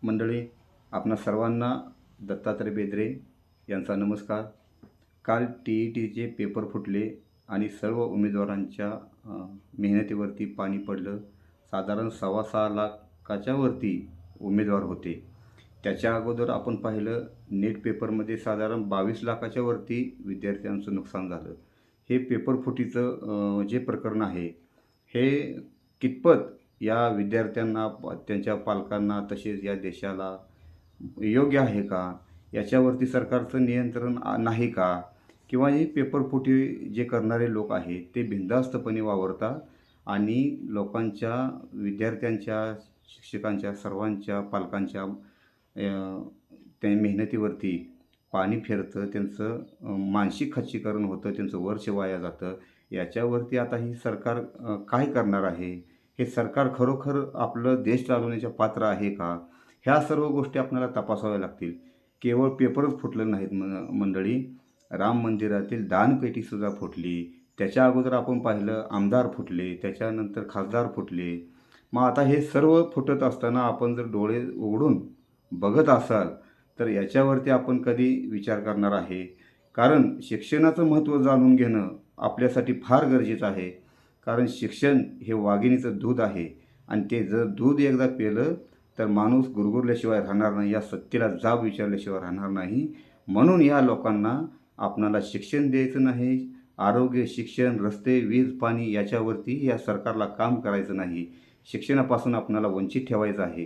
मंडळी, आपणा सर्वांना दत्तात्रय बेदरे यांचा नमस्कार. काल TETचे पेपर फुटले आणि सर्व उमेदवारांच्या मेहनतीवरती पाणी पडलं. साधारण 6.25 लाखाच्या वरती उमेदवार होते. त्याच्या अगोदर आपण पाहिलं नेट पेपरमध्ये साधारण 22 लाखाच्या वरती विद्यार्थ्यांचं नुकसान झालं. हे पेपर फुटीचं जे प्रकरण आहे हे कितपत या विद्यार्थ्यांना, त्यांच्या पालकांना, तसेच या देशाला योग्य आहे का? याच्यावरती सरकारचं नियंत्रण नाही का? किंवा ही पेपरफुटी जे करणारे लोक आहेत ते बिनधास्तपणे वावरतात आणि लोकांच्या, विद्यार्थ्यांच्या, शिक्षकांच्या, सर्वांच्या पालकांच्या त्या मेहनतीवरती पाणी फिरतं, त्यांचं मानसिक खच्चीकरण होतं, त्यांचं वर्ष वाया जातं. याच्यावरती आता ही सरकार काय करणार आहे? हे सरकार खरोखर आपलं देश चालवण्याच्या पात्र आहे का? ह्या सर्व गोष्टी आपल्याला तपासाव्या लागतील. केवळ पेपरच फुटलं नाहीत मंडळी, राम मंदिरातील दानपेटीसुद्धा फुटली. त्याच्या अगोदर आपण पाहिलं आमदार फुटले, त्याच्यानंतर खासदार फुटले. मग आता हे सर्व फुटत असताना आपण जर डोळे उघडून बघत असाल तर याच्यावरती आपण कधी विचार करणार आहे? कारण शिक्षणाचं महत्त्व जाणून घेणं आपल्यासाठी फार गरजेचं आहे. कारण शिक्षण हे वाघिणीचं दूध आहे आणि ते जर दूध एकदा पिलं तर माणूस गुरगुरल्याशिवाय राहणार नाही, या सत्तेला जाब विचारल्याशिवाय राहणार नाही. म्हणून या लोकांना आपणाला शिक्षण द्यायचं नाही, आरोग्य, शिक्षण, रस्ते, वीज, पाणी याच्यावरती या सरकारला काम करायचं नाही. शिक्षणापासून आपणाला वंचित ठेवायचं आहे.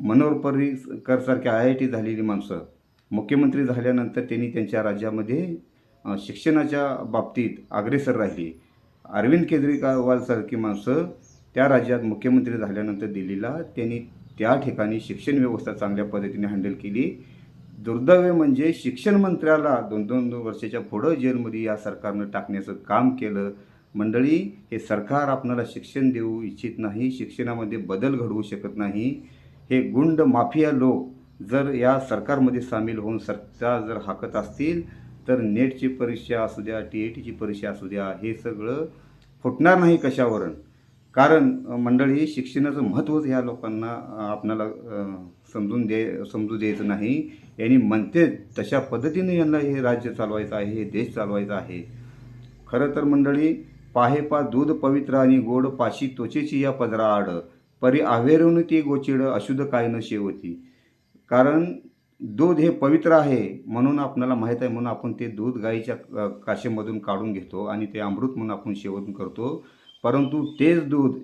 मनोहर पर्रीकरसारख्या IIT झालेली माणसं मुख्यमंत्री झाल्यानंतर त्यांनी त्यांच्या राज्यामध्ये शिक्षणाच्या बाबतीत अग्रेसर राहिली. अरविंद केजरीवालसारखी माणसं त्या राज्यात मुख्यमंत्री झाल्यानंतर दिल्लीला त्यांनी त्या ठिकाणी शिक्षण व्यवस्था चांगल्या पद्धतीने हँडल केली. दुर्दैव म्हणजे शिक्षण मंत्र्याला 2-2 वर्षाच्या पुढं जेलमध्ये या सरकारनं टाकण्याचं काम केलं. मंडळी, हे सरकार आपणाला शिक्षण देऊ इच्छित नाही, शिक्षणामध्ये बदल घडवू शकत नाही. हे गुंड माफिया लोक जर या सरकारमध्ये सामील होऊन सत्ता जर हाकत असतील तर नेटची परीक्षा असू द्या, TETची परीक्षा असू द्या, हे सगळं फुटणार नाही कशावरून. कारण मंडळी, शिक्षणाचं महत्त्वच ह्या लोकांना आपणाला समजू द्यायचं नाही. यांनी म्हणते तशा पद्धतीने यांना हे राज्य चालवायचं आहे, हे देश चालवायचा आहे. खरं तर मंडळी, पाहे पा दूध पवित्र आणि गोड, पाशी त्वचेची या पदरा आड, परी आवेरून ती गोचिड, अशुद्ध काय न शेवती. कारण दूध हे पवित्र आहे म्हणून आपल्याला माहीत आहे, म्हणून आपण ते दूध गाईच्या काशेमधून काढून घेतो आणि ते अमृत म्हणून आपण सेवन करतो. परंतु तेच दूध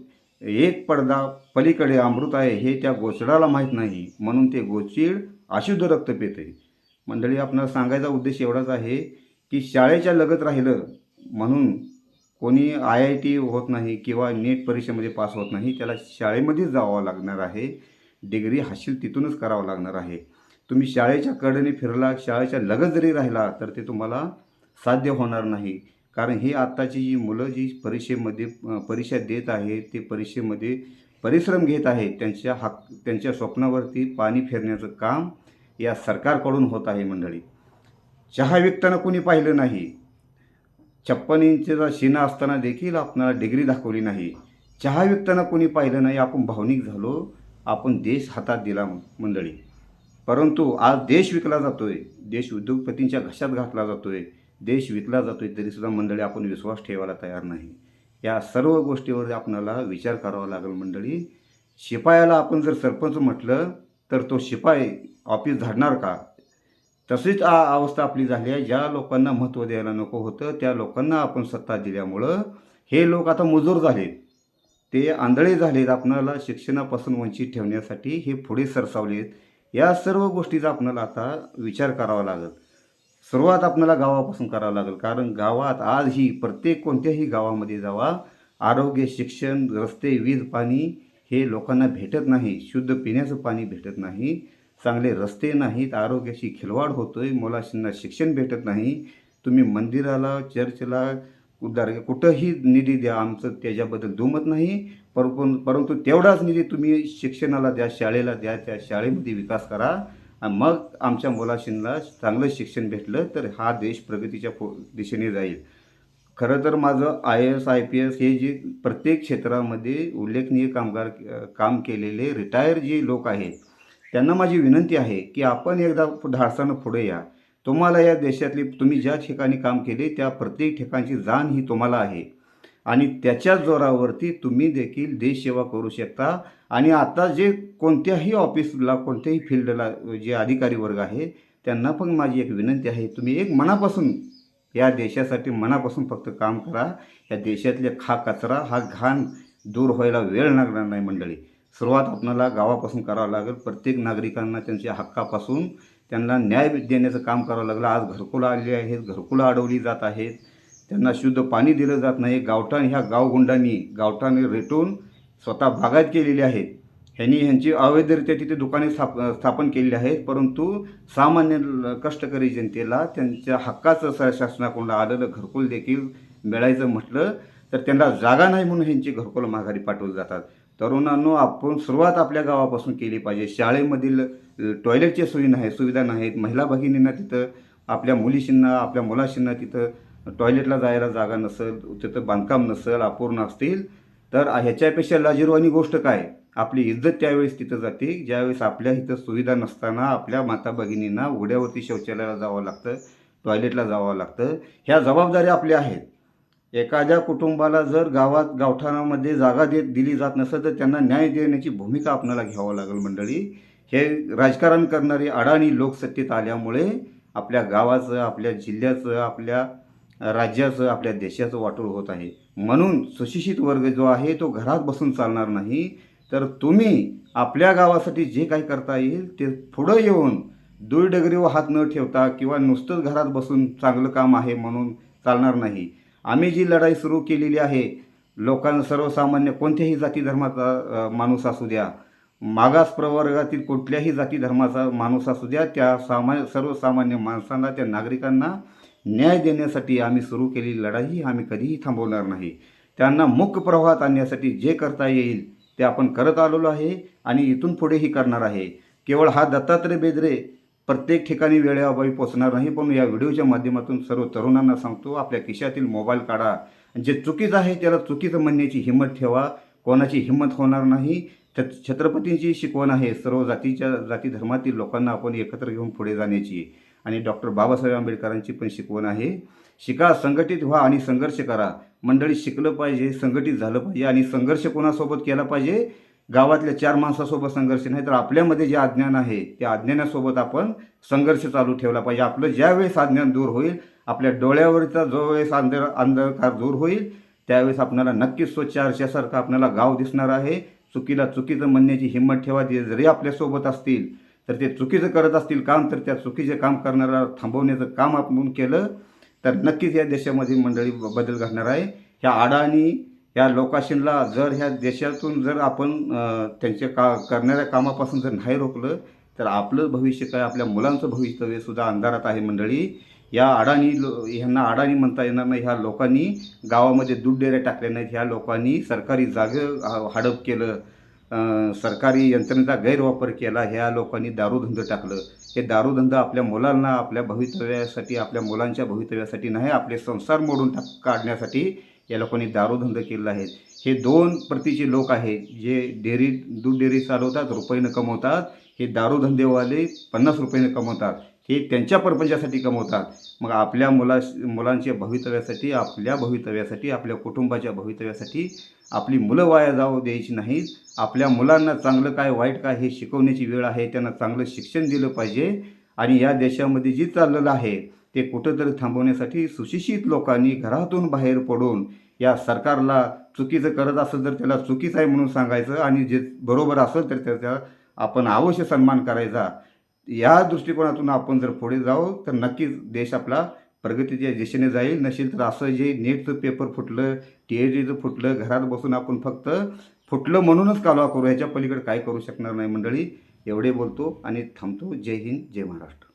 एक पडदा पलीकडे अमृत आहे हे त्या गोचिडाला माहीत नाही, म्हणून ते गोचिड अशुद्ध रक्त पिते. मंडळी, आपल्याला सांगायचा उद्देश एवढाच आहे की शाळेच्या लगत राहिलं म्हणून कोणी IIT होत नाही किंवा नेट परीक्षेमध्ये पास होत नाही. त्याला शाळेमध्येच जावं लागणार आहे, डिग्री हासिल तिथूनच करावं लागणार आहे. तुम्ही शाळेच्या कडेने फिरला, शाळेच्या लगत जरी राहिला तर ते तुम्हाला साध्य होणार नाही. कारण ही आत्ताची जी मुलं जी परीक्षा देत आहेत, ते परीक्षेमध्ये परिश्रम घेत आहेत, त्यांच्या स्वप्नावरती पाणी फिरण्याचं काम या सरकारकडून होत आहे. मंडळी, चहा विकताना कोणी पाहिलं नाही, 56 इंचचा शिना असताना देखील आपणाला डिग्री दाखवली नाही. चहा विकताना कोणी पाहिलं नाही. आपण भावनिक झालो, आपण देश हातात दिला मंडळी. परंतु आज देश विकला जातोय, देश उद्योगपतींच्या घशात घातला जातोय, देश विकला जातोय, तरीसुद्धा मंडळी आपण विश्वास ठेवायला तयार नाही. या सर्व गोष्टीवर आपल्याला विचार करावा लागेल. मंडळी, शिपायाला आपण जर सरपंच म्हटलं तर तो शिपाई ऑफिस झाडणार का? तशीच अवस्था आपली झाली आहे. ज्या लोकांना महत्त्व द्यायला नको होतं त्या लोकांना आपण सत्ता दिल्यामुळं हे लोक आता मुजोर झालेत, ते आंधळे झालेत. आपणाला शिक्षणापासून वंचित ठेवण्यासाठी हे पुढे सरसावलेत. या सर्व गोष्टीचा आपल्याला आता विचार करावा लागेल. सुरुवात आपल्याला गावापासून करावं लागेल. कारण गावात आजही कोणत्याही गावामध्ये जावा, आरोग्य, शिक्षण, रस्ते, वीज, पाणी हे लोकांना भेटत नाही. शुद्ध पिण्याचं पाणी भेटत नाही, चांगले रस्ते नाहीत, आरोग्याशी खिलवाड होतोय, मुलांना शिक्षण भेटत नाही. तुम्ही मंदिराला, चर्चला, कुठंही निधी द्या, आमचं त्याच्याबद्दल दुमत नाही. परंतु तेवढाच निधी तुम्ही शिक्षणाला द्या, शाळेला द्या, त्या शाळेमध्ये विकास करा. मग आमच्या मुलांना चांगलं शिक्षण भेटलं तर हा देश प्रगतीच्या दिशेने जाईल. खरं तर माझं IAS IPS हे जे प्रत्येक क्षेत्रामध्ये उल्लेखनीय काम केलेले रिटायर जे लोक आहेत त्यांना माझी विनंती आहे की आपण एकदा धाडसानं पुढे या. तुम्हाला या देशातली तुम्ही ज्या ठिकाणी काम केले त्या प्रत्येक ठिकाणची जाण ही तुम्हाला आहे आणि त्याच्या जोरावरती तुम्ही देखील देशसेवा करू शकता. आणि आता जे कोणत्याही ऑफिसला कोणत्याही फील्डला जे अधिकारी वर्ग आहे त्यांना पण माझी एक विनंती आहे, तुम्ही एक मनापासून या देशासाठी मनापासून फक्त काम करा. या देशातले कचरा हा घाण दूर व्हायला वेळ लागणार नाही मंडळी. सुरुवात आपल्याला गावापासून करावं लागेल. प्रत्येक नागरिकांना त्यांच्या हक्कापासून त्यांना न्याय देण्याचं काम करावं लागलं. आज घरकुलं आलेली आहेत, घरकुलं अडवली जात आहेत, त्यांना शुद्ध पाणी दिलं जात नाही. ह्या गावगुंडांनी गावठाण रेटून स्वतः बागायत केलेली आहेत. ह्यांची अवैधरित्या तिथे दुकाने स्थापन केलेली आहेत. परंतु सामान्य कष्टकरी जनतेला त्यांच्या हक्काचं शासनाकडून आलेलं घरकुल देखील मिळायचं म्हटलं तर त्यांना जागा नाही म्हणून ह्यांची घरकुलं माघारी पाठवली जातात. तरुणांनो, आपण सुरुवात आपल्या गावापासून केली पाहिजे. शाळेमधील टॉयलेटची सुविधा नाहीत. महिला भगिनींना तिथं आपल्या मुलीशींना आपल्या मुलाशींना तिथं टॉयलेटला जायला जागा नसेल, तिथं बांधकाम नसेल, अपूर्ण असतील तर ह्याच्यापेक्षा लाजिरवाणी गोष्ट काय. आपली इज्जत त्यावेळेस तिथं जाते ज्यावेळेस आपल्या इथं सुविधा नसताना आपल्या माता भगिनींना उघड्यावरती शौचालयाला जावं लागतं, टॉयलेटला जावं लागतं. ह्या जबाबदाऱ्या आपल्या आहेत. एखाद्या कुटुंबाला जर गावठाणामध्ये जागा दिली जात नसेल तर त्यांना न्याय देण्याची भूमिका आपल्याला घ्यावं लागेल मंडळी. हे राजकारण करणारे अडाणी लोक सत्तेत आल्यामुळे आपल्या गावाचं, आपल्या जिल्ह्याचं, आपल्या राज्याचं, आपल्या देशाचं वाटोळ होत आहे. म्हणून सुशिक्षित वर्ग जो आहे तो घरात बसून चालणार नाही. तर तुम्ही आपल्या गावासाठी जे काही करता येईल ते पुढं येऊन दुईडगरीवर हात न ठेवता किंवा नुसतंच घरात बसून चांगलं काम आहे म्हणून चालणार नाही. आम्ही जी लढाई सुरू केलेली आहे, लोकांना सर्वसामान्य कोणत्याही जाती धर्माचा माणूस असू द्या, मागास प्रवर्गातील कुठल्याही जाती धर्माचा माणूस असू द्या, त्या सर्वसामान्य माणसांना, त्या नागरिकांना न्याय देण्यासाठी आम्ही सुरू केलेली लढाई आम्ही कधीही थांबवणार नाही. त्यांना मुख्य प्रवाहात आणण्यासाठी जे करता येईल ते आपण करत आलेलो आहे आणि इथून पुढेही करणार आहे. केवळ हा दत्तात्रय बेदरे प्रत्येक ठिकाणी वेळेअभावी पोचणार नाही, पण या व्हिडिओच्या माध्यमातून सर्व तरुणांना सांगतो, आपल्या खिशातील मोबाईल काढा. जे चुकीचं आहे त्याला चुकीचं म्हणण्याची हिंमत ठेवा. कोणाची हिंमत होणार नाही. छत्रपतींची शिकवण आहे सर्व जाती धर्मातील लोकांना आपण एकत्र घेऊन पुढे जाण्याची. आणि डॉक्टर बाबासाहेब आंबेडकरांची पण शिकवण आहे, शिका, संघटित व्हा आणि संघर्ष करा. मंडळी, शिकलं पाहिजे, संघटित झालं पाहिजे. आणि संघर्ष कोणासोबत केला पाहिजे? गावातल्या 4 माणसासोबत संघर्ष नाही तर आपल्यामध्ये जे अज्ञान आहे त्या अज्ञानासोबत आपण संघर्ष चालू ठेवला पाहिजे. आपलं ज्यावेळेस अज्ञान दूर होईल, आपल्या डोळ्यावरचा जो वेळेस अंधकार दूर होईल त्यावेळेस आपल्याला नक्कीच स्वच्छ आरशासारखं आपल्याला गाव दिसणार आहे. चुकीला चुकीचं म्हणण्याची हिंमत ठेवा. ते जरी आपल्यासोबत असतील तर ते चुकीचं करत असतील काम, तर त्या चुकीचे काम करणारा थांबवण्याचं काम आपण केलं तर नक्कीच या देशामध्ये मंडळी बदल घडणार आहे. ह्या अडाणी ह्या लोकाशींना जर ह्या देशातून जर आपण त्यांच्या करणाऱ्या कामापासून जर नाही रोखलं तर आपलं भविष्य काय, आपल्या मुलांचं भवितव्यसुद्धा अंधारात आहे मंडळी. या ह्यांना अडाणी म्हणता येणार नाही. ह्या लोकांनी गावामध्ये दूध डेऱ्या टाकल्या नाहीत. ह्या लोकांनी सरकारी जागे हडप केलं, सरकारी यंत्रणेचा गैरवापर केला. ह्या लोकांनी दारूधंदं टाकलं. हे दारूधंदं आपल्या मुलांना, आपल्या भवितव्यासाठी, आपल्या मुलांच्या भवितव्यासाठी नाही, आपले संसार मोडून काढण्यासाठी या लोकांनी दारूधंदं केलेलं आहे. हे 2 प्रतीचे लोक आहेत जे दूध डेअरी चालवतात, रुपयानं कमवतात. हे दारूधंदेवाले 50 रुपयानं कमवतात. हे त्यांच्या परपंचासाठी कमवतात. मग आपल्या मुलांच्या भवितव्यासाठी, आपल्या भवितव्यासाठी, आपल्या कुटुंबाच्या भवितव्यासाठी आपली मुलं वाया जाऊ द्यायची नाहीत. आपल्या मुलांना चांगलं काय वाईट काय हे शिकवण्याची वेळ आहे. त्यांना चांगलं शिक्षण दिलं पाहिजे. आणि या देशामध्ये जे चाललेलं आहे ते कुठंतरी थांबवण्यासाठी सुशिक्षित लोकांनी घरातून बाहेर पडून या सरकारला चुकीचं करत असेल तर त्याला चुकीचं आहे म्हणून सांगायचं आणि जे बरोबर असेल तर त्याचा आपण अवश्य सन्मान करायचा. या दृष्टिकोनातून आपण जर पुढे जाऊ तर नक्कीच देश आपला प्रगतीच्या दिशेने जाईल. नसेल तर असं जे नेटचं पेपर फुटलं, TITचं फुटलं, घरात बसून आपण फक्त फुटलं म्हणूनच कालवा करू, ह्याच्या पलीकडे काय करू शकणार नाही मंडळी. एवढे बोलतो आणि थांबतो. जय हिंद, जय महाराष्ट्र.